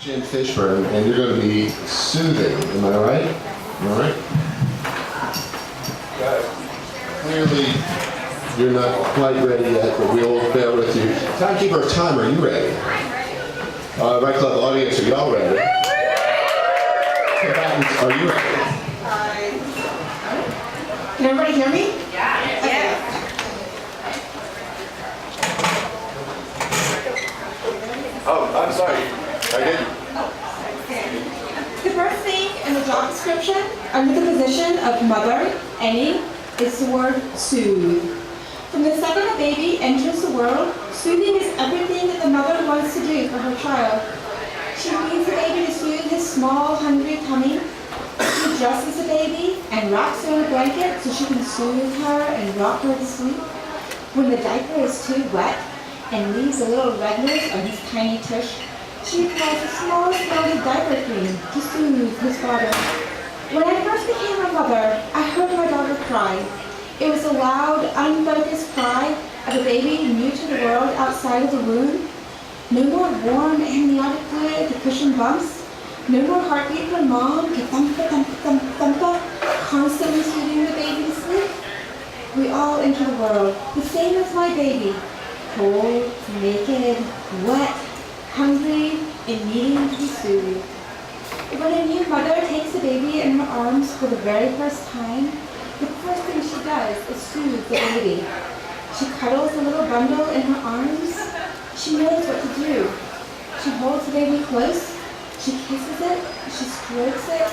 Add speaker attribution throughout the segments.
Speaker 1: Fishburn, and you're going to be soothing. Am I right? Am I right? Clearly, you're not quite ready yet, but we'll bear with you. Timekeeper, time, are you ready? Right Club audience, are y'all ready? Combatants, are you ready?
Speaker 2: Can everybody hear me?
Speaker 3: Yeah. Yeah.
Speaker 1: Oh, I'm sorry. I didn't.
Speaker 2: The first thing in the job description, under the position of mother, any, is the word soothe. From the second a baby enters the world, soothing is everything that the mother wants to do for her child. She feeds the baby to soothe his small, hungry tummy. She dresses the baby and wraps her in a blanket so she can soothe her and rock her to sleep. When the diaper is too wet and leaves a little redness on his tiny tush, she applies the smallest amount of diaper cream to soothe his father. When I first became a mother, I heard my daughter cry. It was a loud, unfocused cry of a baby new to the world outside of the womb. No more warm amniotic fluid to cushion bumps. No more heartbeat from mom to thumpa, thumpa, thumpa, thumpa, constantly soothing the baby to sleep. We all enter the world, the same as my baby. Cold, naked, wet, hungry, and needing to be soothed. When a new mother takes a baby in her arms for the very first time, the first thing she does is soothe the baby. She cuddles the little bundle in her arms. She knows what to do. She holds the baby close. She kisses it. She strokes it.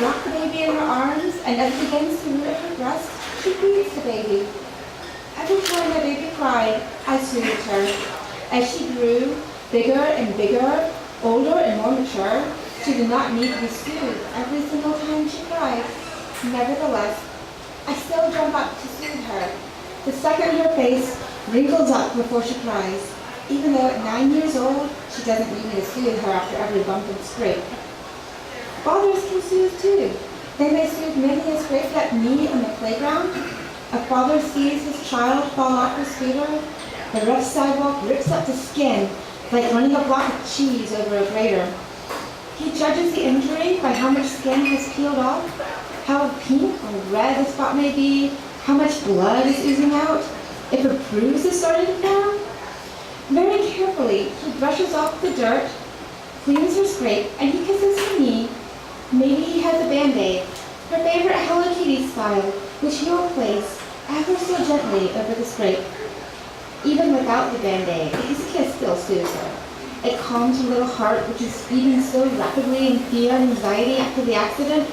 Speaker 2: Rocks the baby in her arms, and as it begins to move at her breast, she feeds the baby. Every time my baby cried, I soothed her. As she grew bigger and bigger, older and more mature, she did not need to be soothed every single time she cried. Nevertheless, I still jump up to soothe her. The second her face wrinkles up before she cries, even though at 9 years old, she doesn't need me to soothe her after every bump and scrape. Fathers can soothe too. They may soothe many a scraped up knee on the playground. A father sees his child fall off his scooter. The rough sidewalk rips up the skin, like running a block of cheese over a grater. He judges the injury by how much skin has peeled off, how pink or red the spot may be, how much blood is oozing out, if a bruise is starting to form. Very carefully, he brushes off the dirt, cleans her scrape, and he kisses her knee. Maybe he has a Band-Aid, her favorite Hello Kitty style, which he will place ever so gently over the scrape. Even without the Band-Aid, his kiss still soothes her. It calms her little heart, which is beating so rapidly in fear and anxiety after the accident.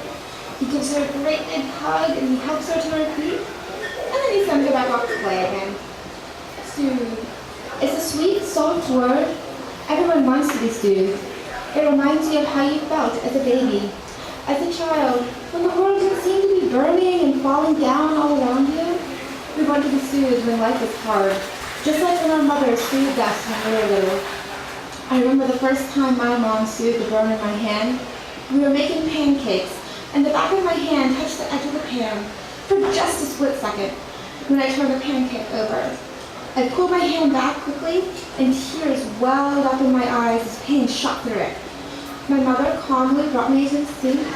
Speaker 2: He gives her a great big hug and he helps her to her feet. And then he sends her back off to play again. Soothe. It's a sweet, soft word. Everyone wants to be soothed. It reminds you of how you felt as a baby. As a child, when the world didn't seem to be burning and falling down all around you, we want to be soothed when life is hard. Just like when our mothers soothed us when we were little. I remember the first time my mom soothed the burn in my hand. We were making pancakes, and the back of my hand touched the edge of the pan for just a split second when I turned the pancake over. I pulled my hand back quickly, and tears welled up in my eyes as pain shot through it. My mother calmly brought me to the sink.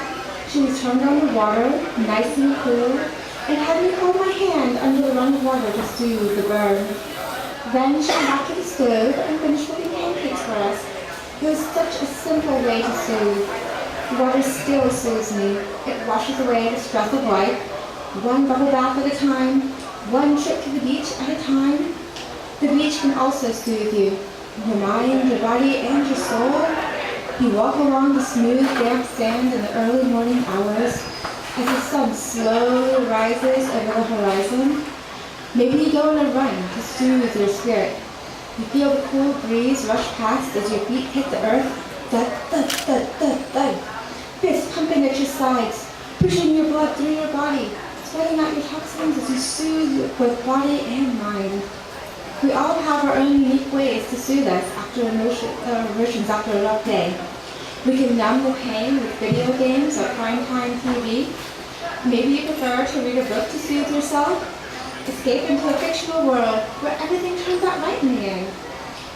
Speaker 2: She turned on the water, nice and cool, and had me hold my hand under the running water to soothe the burn. Then she went back to the stove and finished cooking pancakes for us. It was such a simple way to soothe. Water still soothes me. It washes away the stress of life, one bubble bath at a time, one trip to the beach at a time. The beach can also soothe you, your mind, your body, and your soul. You walk along the smooth, damp sand in the early morning hours as the sun slowly rises over the horizon. Maybe you go on a run to soothe your spirit. You feel the cool breeze rush past as your feet hit the earth. Thud, thud, thud, thud, thud. Fists pumping at your sides, pushing your blood through your body, sweating out your toxins as you soothe both body and mind. We all have our own unique ways to soothe us after emotions after a rough day. We can numb the pain with video games or primetime TV. Maybe you prefer to read a book to soothe yourself. Escape into a fictional world where everything turns out right in the end.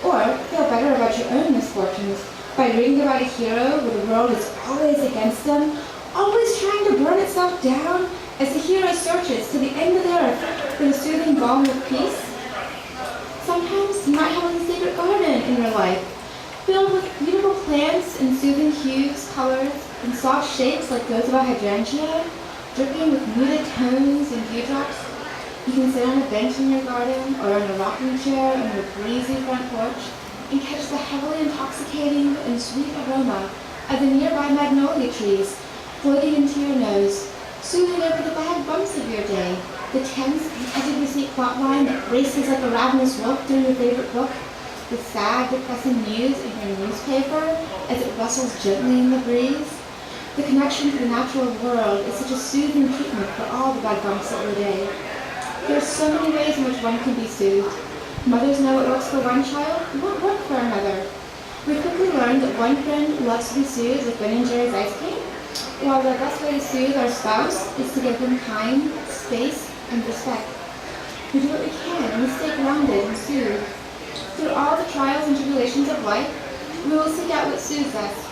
Speaker 2: Or feel better about your own misfortunes by reading about a hero where the world is always against them, always trying to burn itself down as the hero searches to the end of the earth for the soothing balm of peace? Sometimes you might have a secret garden in your life, filled with beautiful plants in soothing hues, colors, and soft shapes like those of a hydrangea, dripping with muted tones and dewdrops. You can sit on a bench in your garden or on a rocking chair on your breezy front porch and catch the heavily intoxicating and sweet aroma of the nearby magnolia trees floating into your nose, soothing over the bad bumps of your day, the tense, edge-of-your-seat plotline that races like a ravenous wolf through your favorite book, the sad, depressing news in your newspaper as it rustles gently in the breeze. The connection to the natural world is such a soothing treatment for all the bad bumps of your day. There are so many ways in which one can be soothed. Mothers know what works for one child, it won't work for another. We quickly learned that one friend loves to be soothed with Ben & Jerry's ice cream, while the best way to soothe our spouse is to give them time, space, and respect. We do what we can and we stay grounded and soothed. Through all the trials and tribulations of life, we will seek out what soothes us.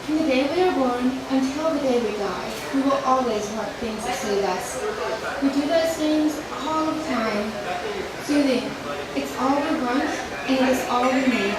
Speaker 2: From the day we are born until the day we die, we will always want things that soothe us. We do those things all the time. Soothing, it's all we want and it is all we need.